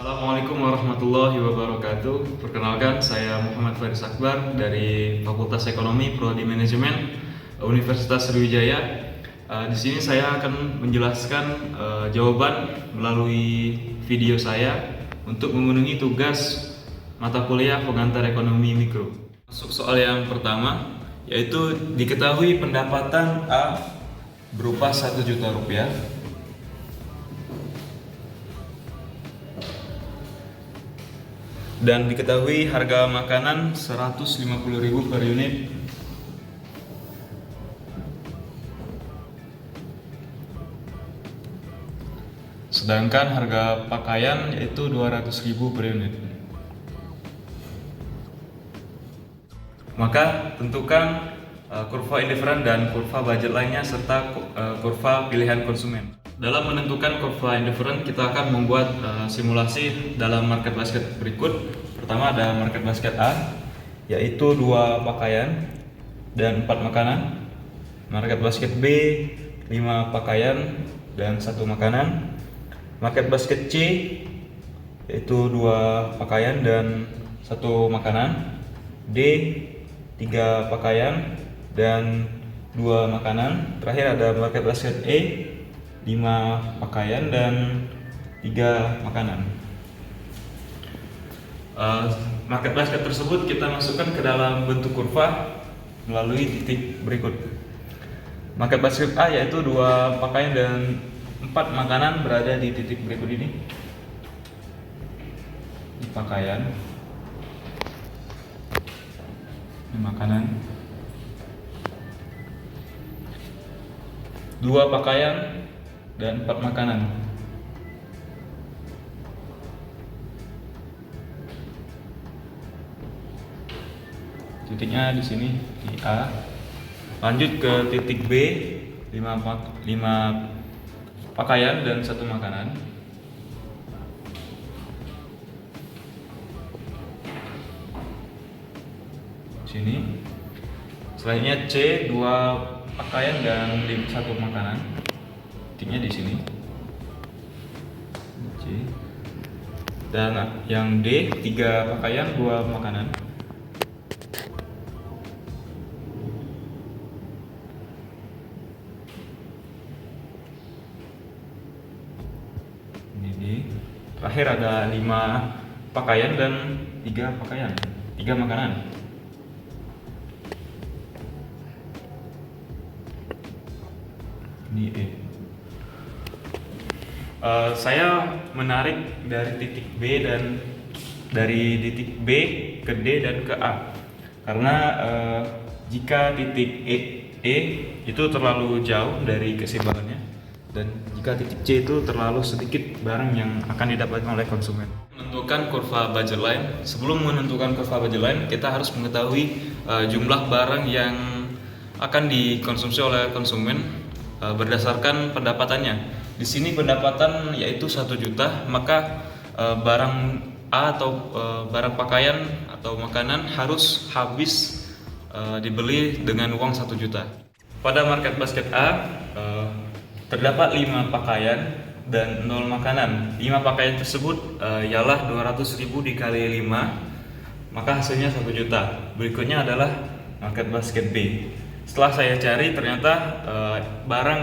Assalamualaikum warahmatullahi wabarakatuh. Perkenalkan, saya Muhammad Faris Akbar dari Fakultas Ekonomi Prodi Manajemen Universitas Sriwijaya. Di sini saya akan menjelaskan jawaban melalui video saya untuk memenuhi tugas mata kuliah pengantar ekonomi mikro. Masuk soal yang pertama, yaitu diketahui pendapatan A berupa 1 juta rupiah. Dan diketahui harga makanan 150.000 per unit. Sedangkan harga pakaian yaitu 200.000 per unit. Maka tentukan kurva indifferent dan kurva budget lainnya serta kurva pilihan konsumen. Dalam menentukan kurva indifferent, kita akan membuat simulasi dalam market basket berikut. Pertama ada market basket A, yaitu 2 pakaian dan 4 makanan. Market basket B, 5 pakaian dan 1 makanan. Market basket C, yaitu 2 pakaian dan 1 makanan. D, 3 pakaian dan 2 makanan. Terakhir ada market basket E, 5 pakaian dan 3 makanan. Market basket tersebut kita masukkan ke dalam bentuk kurva melalui titik berikut. Market basket A yaitu 2 pakaian dan 4 makanan berada di titik berikut ini. Di pakaian, di makanan, 2 pakaian dan 4 makanan. Titiknya di sini di A. Lanjut ke titik B, 5 pakaian dan 1 makanan. Sini. Selanjutnya C, 2 pakaian dan 1 makanan. Titiknya di sini. C. Dan yang D, 3 pakaian, 2 makanan. Ini D. Terakhir ada 5 pakaian dan 3 pakaian, 3 makanan. Ini E. Saya menarik dari titik B dan dari titik B ke D dan ke A karena jika titik E itu terlalu jauh dari keseimbangannya dan jika titik C itu terlalu sedikit barang yang akan didapatkan oleh konsumen. Menentukan kurva budget line. Sebelum menentukan kurva budget line, kita harus mengetahui jumlah barang yang akan dikonsumsi oleh konsumen berdasarkan pendapatannya. Di sini pendapatan yaitu 1 juta, maka barang A atau barang pakaian atau makanan harus habis dibeli dengan uang 1 juta. Pada market basket A terdapat 5 pakaian dan 0 makanan. 5 pakaian tersebut ialah 200.000 dikali 5, maka hasilnya 1 juta. Berikutnya adalah market basket B. Setelah saya cari, ternyata barang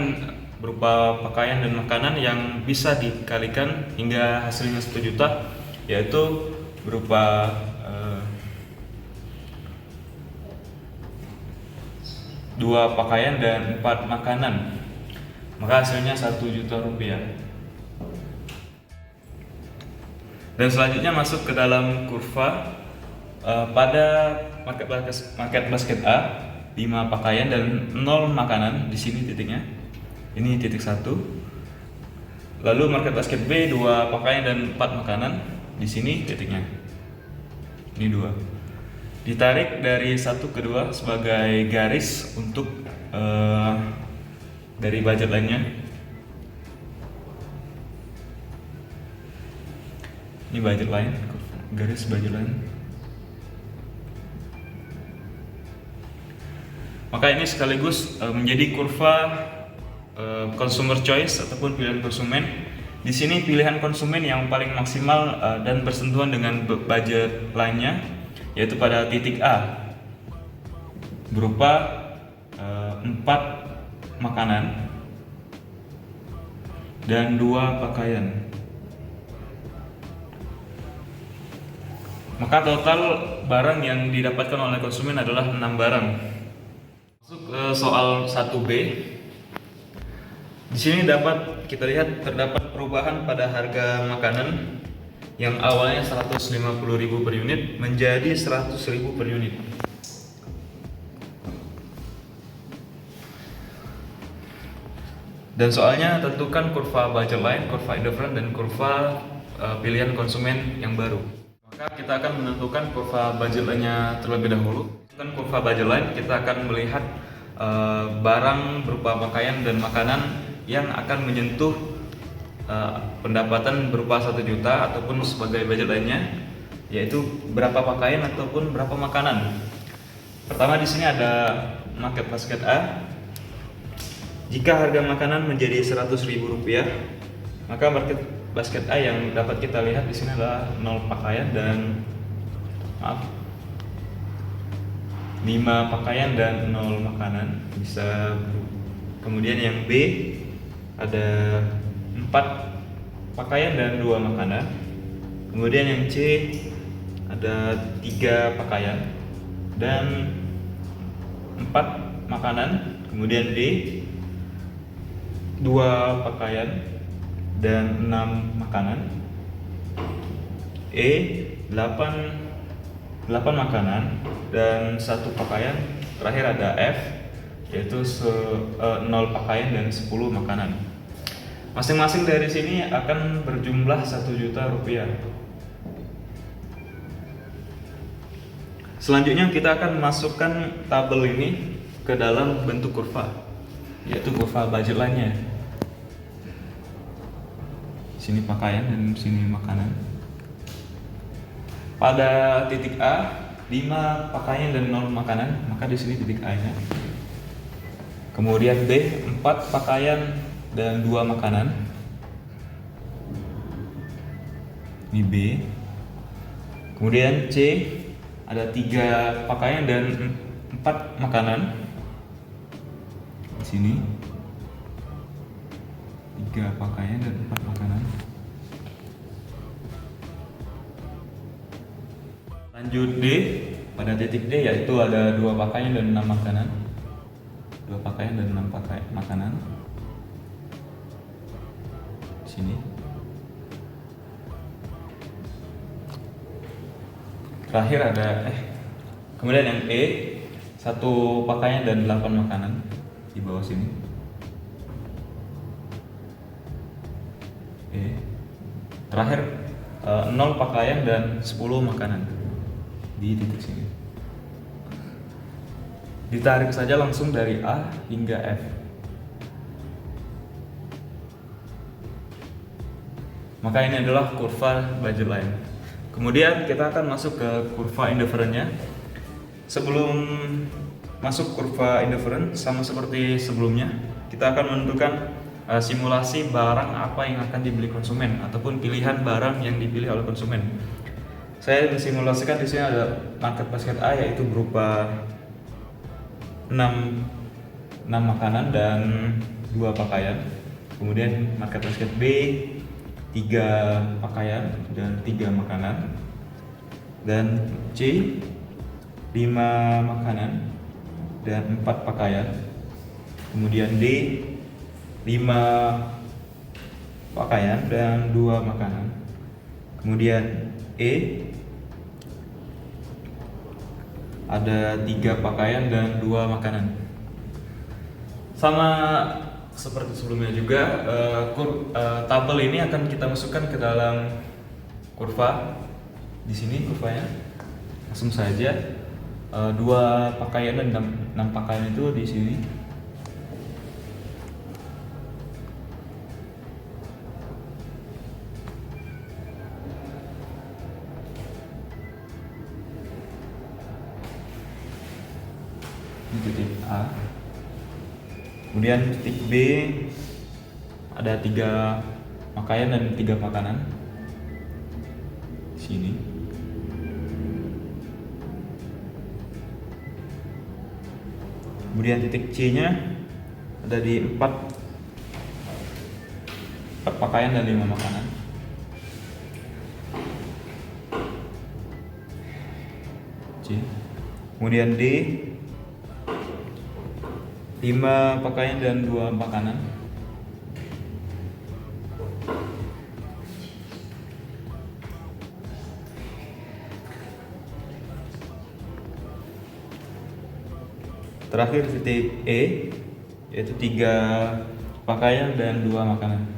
berupa pakaian dan makanan yang bisa dikalikan hingga hasilnya 1 juta, yaitu berupa 2 pakaian dan 4 makanan, maka hasilnya 1 juta rupiah. Dan selanjutnya masuk ke dalam kurva. Pada market basket A, 5 pakaian dan 0 makanan. Di sini titiknya. Ini titik 1. Lalu market basket B, 2 pakaian dan 4 makanan. Di sini titiknya. Ini 2. Ditarik dari 1 ke 2 sebagai garis untuk dari budget lainnya. Ini budget line, garis budget line. Maka ini sekaligus menjadi kurva consumer choice ataupun pilihan konsumen, Di sini pilihan konsumen yang paling maksimal dan bersentuhan dengan budget lainnya, yaitu pada titik A, berupa 4 makanan dan 2 pakaian. Maka total barang yang didapatkan oleh konsumen adalah 6 barang. Masuk ke soal 1B. Di sini dapat kita lihat terdapat perubahan pada harga makanan yang awalnya 150.000 per unit menjadi 100.000 per unit. Dan soalnya tentukan kurva budget line, kurva indifferent, dan kurva pilihan konsumen yang baru. Maka kita akan menentukan kurva budget line-nya terlebih dahulu. Dengan kurva budget line kita akan melihat barang berupa pakaian dan makanan yang akan menyentuh pendapatan berupa 1 juta ataupun sebagai budget lainnya, yaitu berapa pakaian ataupun berapa makanan. Pertama di sini ada market basket A. Jika harga makanan menjadi Rp100.000, maka market basket A yang dapat kita lihat di sini adalah 0 pakaian dan 5 pakaian dan 0 makanan. Bisa. Kemudian yang B ada 4 pakaian dan 2 makanan. Kemudian yang C ada 3 pakaian dan 4 makanan. Kemudian D 2 pakaian dan 6 makanan. E 8 makanan dan 1 pakaian. Terakhir ada F, yaitu 0 pakaian dan 10 makanan. Masing-masing dari sini akan berjumlah 1 juta rupiah. Selanjutnya kita akan masukkan tabel ini ke dalam bentuk kurva, yaitu kurva budget line-nya. Sini pakaian dan sini makanan. Pada titik A 5 pakaian dan 0 makanan, maka di sini titik A-nya. Kemudian B 4 pakaian dan 2 makanan. Ini B. Kemudian C ada 3 pakaian dan 4 makanan. Di sini 3 pakaian dan 4 makanan. Lanjut D, pada titik D yaitu ada 2 pakaian dan 6 makanan. 2 pakaian dan 6 makanan. Sini. Terakhir ada kemudian yang E 1 pakaian dan 8 makanan di bawah sini. E terakhir 0 pakaian dan 10 makanan di titik sini. Ditarik saja langsung dari A hingga F. Maka ini adalah kurva budget line. Kemudian kita akan masuk ke kurva indifferent-nya. Sebelum masuk kurva indifferent, sama seperti sebelumnya, kita akan menentukan simulasi barang apa yang akan dibeli konsumen ataupun pilihan barang yang dipilih oleh konsumen. Saya mensimulasikan di sini ada market basket A, yaitu berupa 6 makanan dan 2 pakaian. Kemudian market basket B 3 pakaian dan 3 makanan. Dan C 5 makanan dan 4 pakaian. Kemudian D 5 pakaian dan 2 makanan. Kemudian E ada 3 pakaian dan 2 makanan. Sama seperti sebelumnya juga, tabel ini akan kita masukkan ke dalam kurva. Di sini kurvanya langsung saja 2 pakaian dan 6 pakaian itu di sini. Di titik A. Kemudian titik B ada 3 pakaian dan 3 makanan. Sini. Kemudian titik C-nya ada di 4 pakaian dan 5 makanan. C. Kemudian D, 5 pakaian dan 2 makanan. Terakhir titik E, yaitu 3 pakaian dan 2 makanan.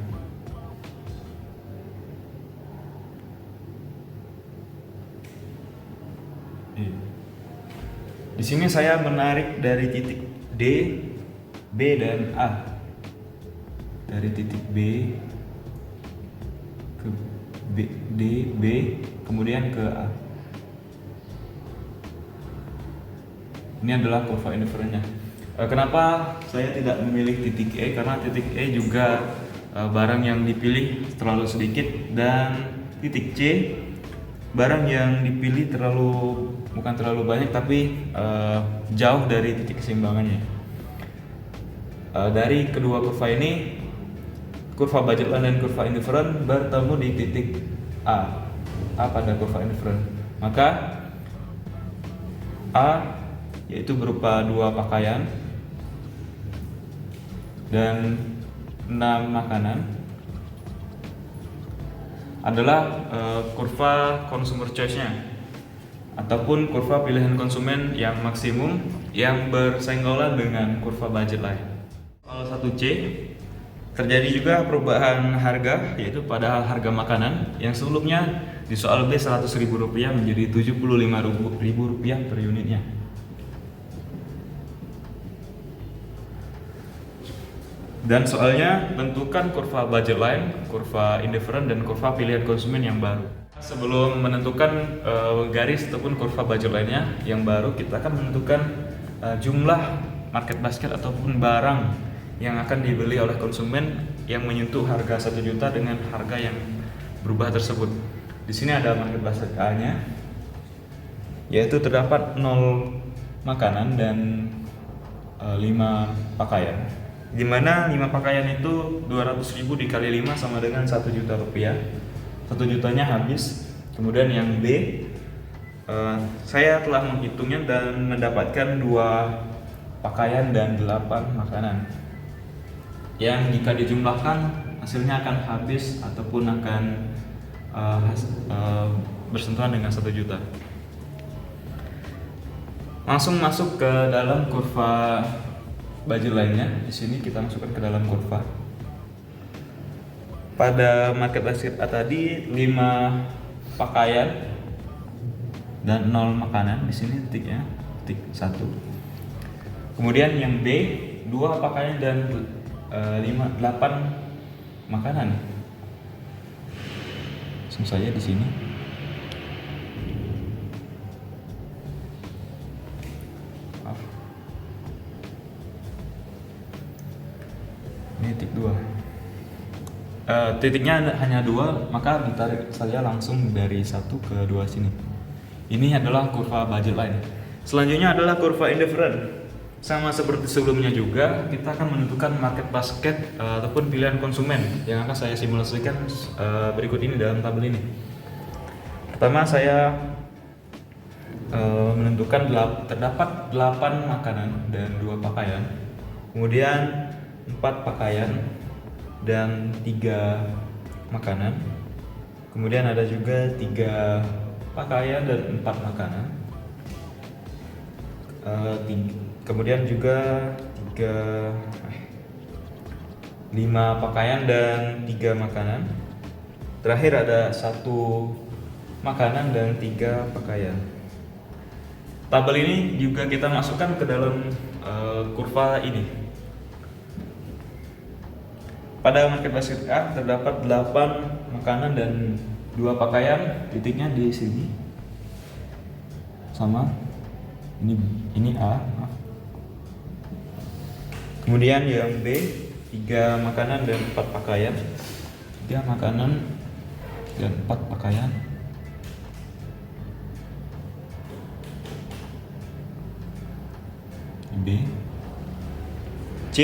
Di sini saya menarik dari titik D, B dan A. Dari titik B ke B, D, B, kemudian ke A. Ini adalah kurva inferennya. Kenapa saya tidak memilih titik E? Karena titik E juga barang yang dipilih terlalu sedikit, dan titik C barang yang dipilih bukan terlalu banyak, tapi jauh dari titik keseimbangannya. Dari kedua kurva ini, kurva budget line dan kurva indifferent bertemu di titik A pada kurva indifferent. Maka A yaitu berupa 2 pakaian dan 6 makanan adalah kurva consumer choice-nya, ataupun kurva pilihan konsumen yang maksimum yang bersenggolan dengan kurva budget line. Soal 1C, terjadi juga perubahan harga, yaitu pada harga makanan yang sebelumnya di soal B Rp100.000 menjadi Rp75.000 per unitnya. Dan soalnya tentukan kurva budget line, kurva indifferent, dan kurva pilihan konsumen yang baru. Sebelum menentukan garis ataupun kurva budget line-nya yang baru, kita akan menentukan jumlah market basket ataupun barang yang akan dibeli oleh konsumen yang menyentuh harga 1 juta dengan harga yang berubah tersebut. Di sini ada market basket A-nya, yaitu terdapat 0 makanan dan 5 pakaian. Di mana 5 pakaian itu 200.000 dikali 5 sama dengan 1 juta rupiah. 1 jutanya habis. Kemudian yang B, saya telah menghitungnya dan mendapatkan 2 pakaian dan 8 makanan, yang jika dijumlahkan hasilnya akan habis ataupun akan bersentuhan dengan 1 juta. Langsung masuk ke dalam kurva budget lainnya. Di sini kita masukkan ke dalam kurva. Pada market basket A tadi 5 pakaian dan 0 makanan. Di sini titiknya titik 1. Kemudian yang B, 2 pakaian dan 8 makanan. Langsung saja di sini. Ini titik 2. Titiknya hanya 2, maka ditarik saja langsung dari 1 ke 2 sini. Ini adalah kurva budget line. Selanjutnya adalah kurva indifferent. Sama seperti sebelumnya juga, kita akan menentukan market basket ataupun pilihan konsumen yang akan saya simulasikan berikut ini dalam tabel ini. Pertama, saya menentukan terdapat 8 makanan dan 2 pakaian. Kemudian 4 pakaian dan 3 makanan. Kemudian ada juga 3 pakaian dan 4 makanan. Kemudian juga 5 pakaian dan 3 makanan. Terakhir ada 1 makanan dan 3 pakaian. Tabel ini juga kita masukkan ke dalam kurva ini. Pada market basket A terdapat 8 makanan dan 2 pakaian. Titiknya di sini. Sama. Ini A. Kemudian yang B, 3 makanan dan 4 pakaian. 3 makanan dan 4 pakaian. B. C.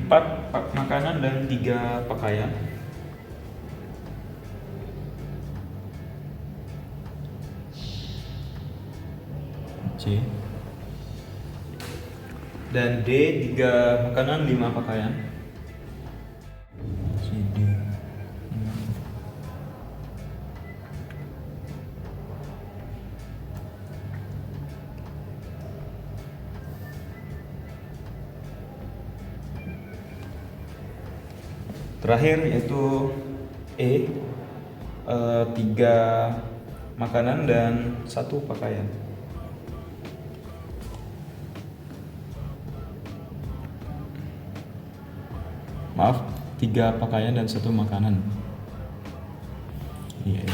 4 makanan dan 3 pakaian. C. Dan D. 3 makanan 5 pakaian. C, D. Terakhir yaitu E, 3 makanan dan 1 pakaian. Maaf, 3 pakaian dan 1 makanan. Iya.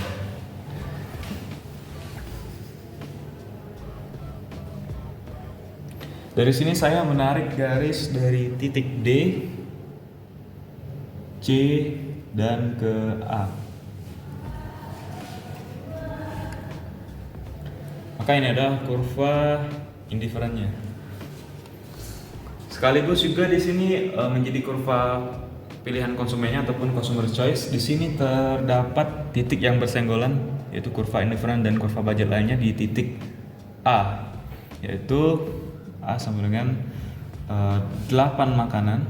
Dari sini saya menarik garis dari titik D, C, dan ke A. Maka ini adalah kurva indiferennya. Sekaligus juga di sini menjadi kurva pilihan konsumennya ataupun consumer choice. Di sini terdapat titik yang bersenggolan, yaitu kurva indiferen dan kurva budget lainnya di titik A, yaitu A sama dengan 8 makanan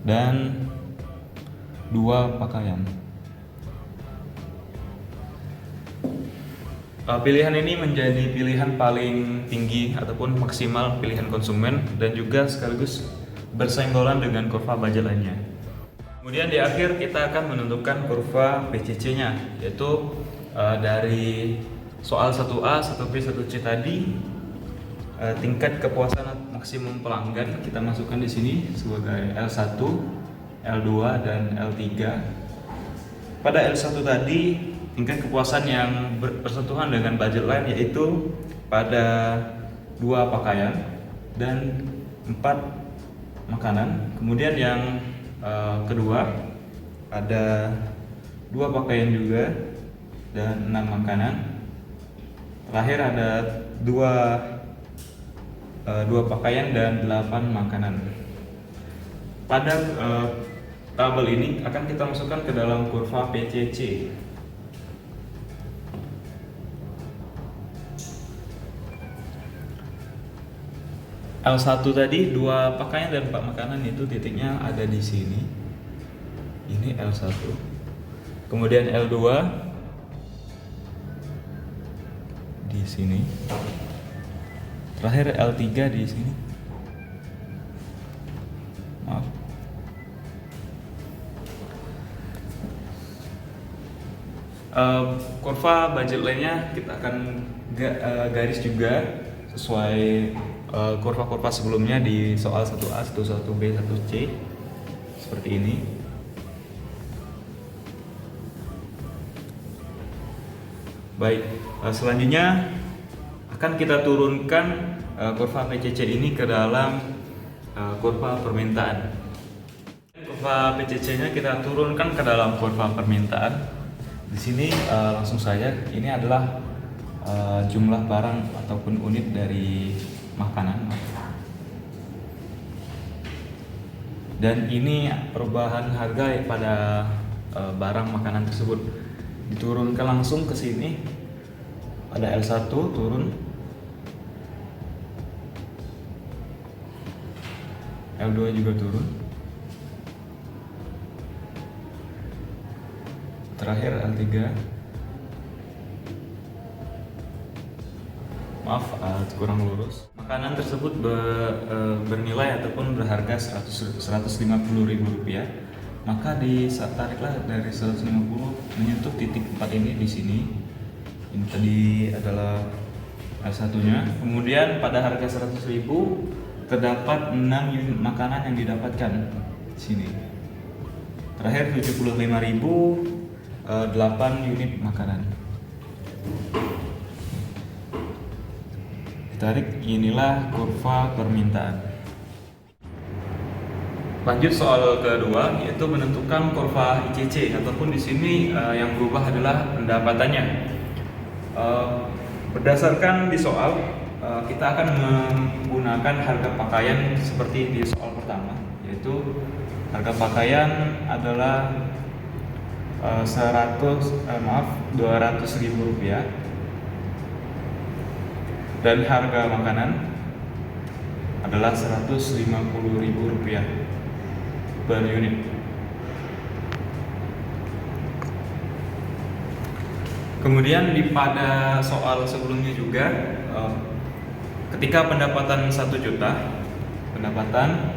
dan 2 pakaian. Pilihan ini menjadi pilihan paling tinggi ataupun maksimal pilihan konsumen dan juga sekaligus bersenggolan dengan kurva budget lainnya. Kemudian di akhir kita akan menentukan kurva PCC-nya, yaitu dari soal 1A, 1B, 1C tadi, tingkat kepuasan maksimum pelanggan kita masukkan di sini sebagai L1, L2, dan L3. Pada L1 tadi tingkat kepuasan yang bersentuhan dengan budget line yaitu pada 2 pakaian dan 4 makanan. Kemudian yang kedua ada 2 pakaian juga dan 6 makanan. Terakhir ada 2 pakaian dan 8 makanan. Pada tabel ini akan kita masukkan ke dalam kurva PCC. L1 tadi 2 pakaian dan 4 makanan itu titiknya ada di sini. Ini L1. Kemudian L2 di sini. Terakhir L3 di sini. Maaf. Kurva budget lainnya kita akan garis juga sesuai kurva-kurva sebelumnya di soal 1A, 1B, 1C seperti ini. Baik, selanjutnya akan kita turunkan kurva PCC ini ke dalam kurva permintaan. Kurva PCC-nya kita turunkan ke dalam kurva permintaan. Di sini langsung saja, ini adalah jumlah barang ataupun unit dari makanan. Dan ini perubahan harga pada barang makanan tersebut. Diturunkan langsung ke sini. Pada L1 turun, L2 juga turun, terakhir L3. Maaf, kurang lurus. Makanan tersebut bernilai ataupun berharga Rp150.000. Maka tariklah dari 150 menyentuh titik 4 ini di sini. Ini tadi adalah satunya. Kemudian pada harga 100.000 terdapat 6 unit makanan yang didapatkan di sini. Terakhir 75.000, 8 unit makanan. Ditarik, inilah kurva permintaan. Lanjut soal kedua, yaitu menentukan kurva ICC, ataupun di sini yang berubah adalah pendapatannya. Berdasarkan di soal, kita akan menggunakan harga pakaian seperti di soal pertama, yaitu harga pakaian adalah 200.000 rupiah, dan harga makanan adalah 150.000 rupiah per unit. Kemudian pada soal sebelumnya juga, ketika pendapatan 1 juta, pendapatan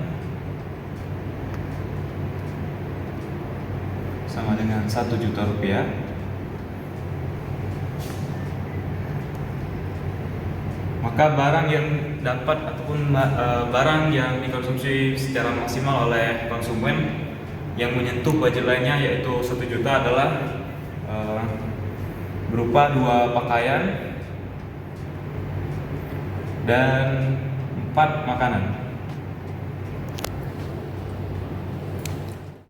sama dengan 1 juta rupiah, maka barang yang dapat ataupun barang yang dikonsumsi secara maksimal oleh konsumen yang menyentuh budget lainnya, yaitu 1 juta, adalah berupa 2 pakaian dan 4 makanan.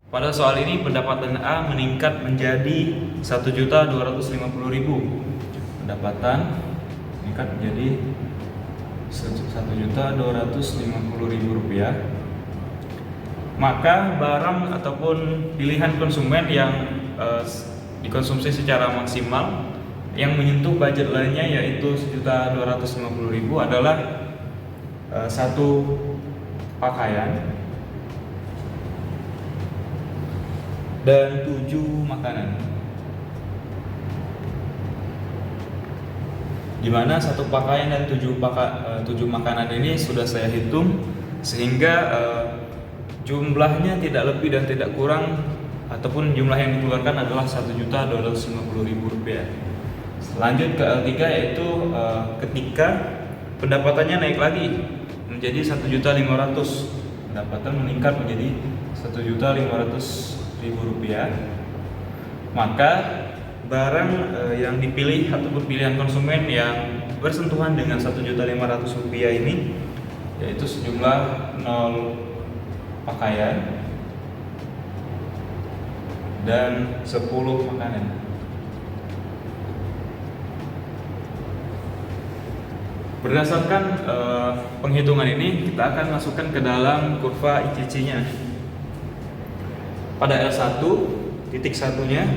Pada soal ini pendapatan A meningkat menjadi 1.250.000. Pendapatan meningkat menjadi 1.250.000 rupiah. Maka barang ataupun pilihan konsumen yang dikonsumsi secara maksimal yang menyentuh budget lainnya, yaitu 1.250.000, adalah 1 pakaian dan 7 makanan. Dimana 1 pakaian dan 7 makanan ini sudah saya hitung, sehingga jumlahnya tidak lebih dan tidak kurang, ataupun jumlah yang dikeluarkan adalah 1.250.000 rupiah. Lanjut ke L3, yaitu ketika pendapatannya naik lagi menjadi 1.500.000, pendapatan meningkat menjadi 1.500.000 rupiah, maka barang yang dipilih ataupun pilihan konsumen yang bersentuhan dengan 1.500.000 rupiah ini, yaitu sejumlah 0 pakaian dan 10 makanan. Berdasarkan penghitungan ini, kita akan masukkan ke dalam kurva ICC-nya. Pada L1, titik satunya,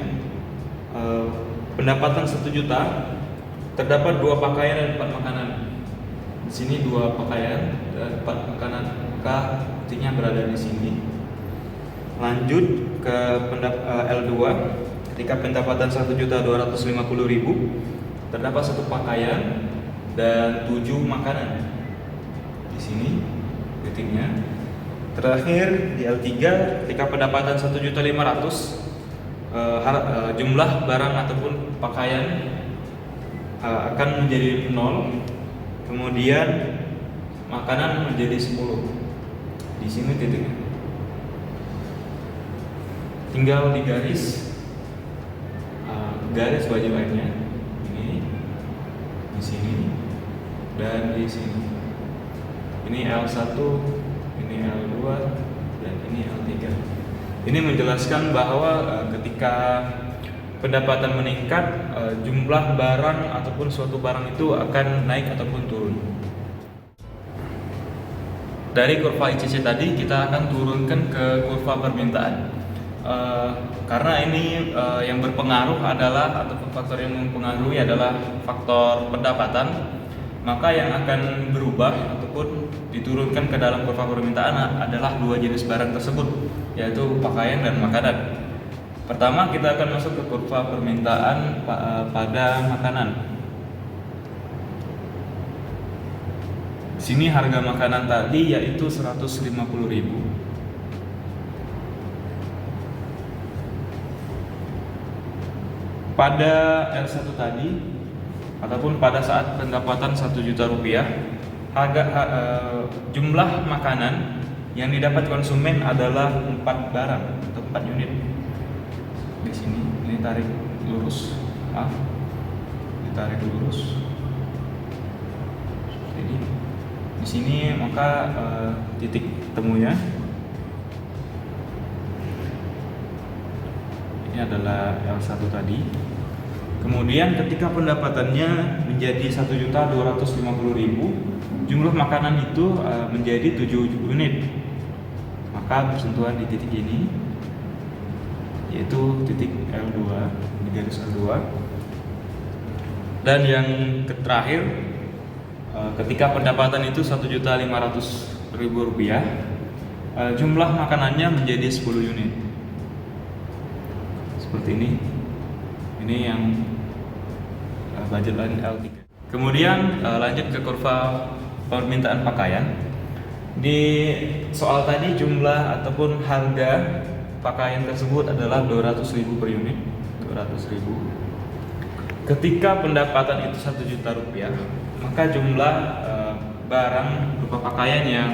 pendapatan 1 juta, terdapat 2 pakaian dan 4 makanan. Di sini 2 pakaian dan 4 makanan, maka titiknya berada di sini. Lanjut ke L2, ketika pendapatan 1.250.000, terdapat 1 pakaian dan 7 makanan. Di sini titiknya. Terakhir di L3, ketika pendapatan 1.500.000, jumlah barang ataupun pakaian akan menjadi 0, kemudian makanan menjadi 10. Di sini titiknya. Tinggal digaris garis budget lainnya, ini di sini dan di sini. Ini L1, ini L2, dan ini L3. Ini menjelaskan bahwa ketika pendapatan meningkat, jumlah barang ataupun suatu barang itu akan naik ataupun turun. Dari kurva ICC tadi, kita akan turunkan ke kurva permintaan. Karena ini yang berpengaruh adalah, ataupun faktor yang mempengaruhi adalah faktor pendapatan, maka yang akan berubah ataupun diturunkan ke dalam kurva permintaan adalah 2 jenis barang tersebut, yaitu pakaian dan makanan. Pertama, kita akan masuk ke kurva permintaan pada makanan. Di sini harga makanan tadi yaitu 150.000. Pada L1 tadi, ataupun pada saat pendapatan 1 juta rupiah, jumlah makanan yang didapat konsumen adalah 4 barang atau 4 unit. Di sini, ini tarik lurus, ditarik lurus seperti ini. Di sini maka titik temunya Ini adalah L1 tadi. Kemudian ketika pendapatannya menjadi 1.250.000, jumlah makanan itu menjadi 7 unit. Maka bersentuhan di titik ini, yaitu titik L2, di garis L2. Dan yang terakhir, ketika pendapatan itu 1.500.000 rupiah, jumlah makanannya menjadi 10 unit. Seperti ini. Ini yang budget line L3. Kemudian lanjut ke kurva permintaan pakaian. Di soal tadi jumlah ataupun harga pakaian tersebut adalah 200.000 per unit, 200.000. Ketika pendapatan itu 1 juta rupiah, maka jumlah barang berupa pakaian yang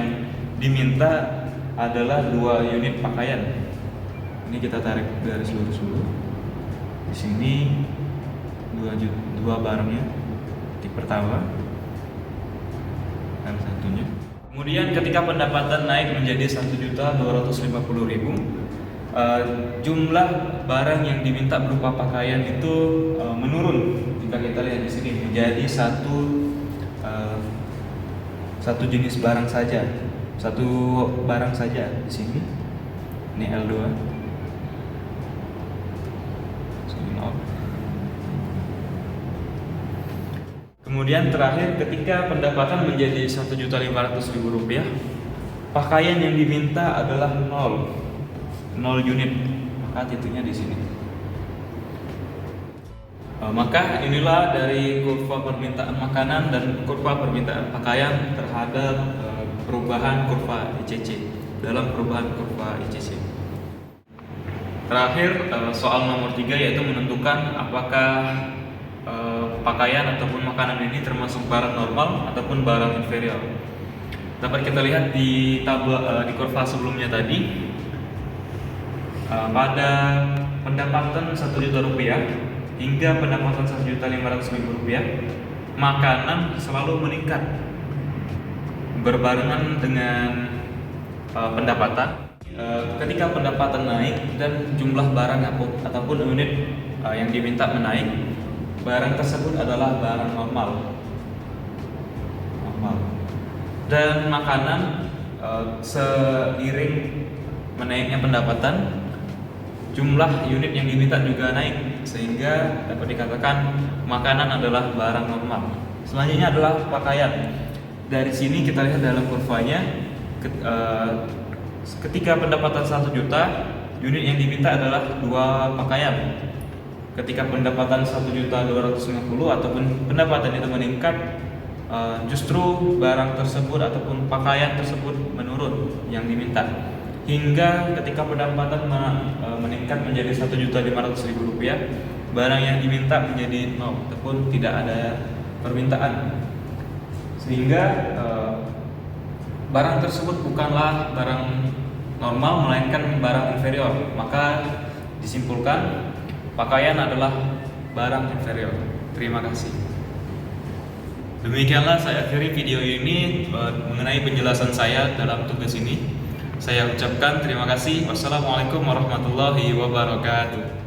diminta adalah 2 unit pakaian. Ini kita tarik garis lurus dulu. Di sini 2 barangnya, titik pertama dan satunya. Kemudian ketika pendapatan naik menjadi 1.250.000, jumlah barang yang diminta berupa pakaian itu menurun. Jika kita lihat di sini menjadi satu jenis barang saja, satu barang saja di sini. Ini L2. Kemudian terakhir, ketika pendapatan menjadi 1.500.000 rupiah, pakaian yang diminta adalah 0 unit, maka titiknya di sini. Maka inilah dari kurva permintaan makanan dan kurva permintaan pakaian terhadap perubahan kurva ICC, dalam perubahan kurva ICC. Terakhir, soal nomor 3, yaitu menentukan apakah pakaian ataupun makanan ini termasuk barang normal ataupun barang inferior. Dapat kita lihat di tabel di kurva sebelumnya tadi, pada pendapatan 1 juta rupiah hingga pendapatan 1.500.000 rupiah, makanan selalu meningkat berbarengan dengan pendapatan. Ketika pendapatan naik dan jumlah barang ataupun unit yang diminta menaik, barang tersebut adalah barang normal. Dan makanan seiring menaiknya pendapatan, jumlah unit yang diminta juga naik, sehingga dapat dikatakan makanan adalah barang normal. Selanjutnya adalah pakaian. Dari sini kita lihat dalam kurvanya, ketika pendapatan 1 juta, unit yang diminta adalah 2 pakaian. Ketika pendapatan 1.250.000 ataupun pendapatan itu meningkat, justru barang tersebut ataupun pakaian tersebut menurun yang diminta, hingga ketika pendapatan meningkat menjadi 1.500.000 rupiah, barang yang diminta menjadi 0 ataupun tidak ada permintaan, sehingga barang tersebut bukanlah barang normal melainkan barang inferior. Maka disimpulkan pakaian adalah barang inferior. Terima kasih. Demikianlah saya akhiri video ini mengenai penjelasan saya dalam tugas ini. Saya ucapkan terima kasih. Wassalamualaikum warahmatullahi wabarakatuh.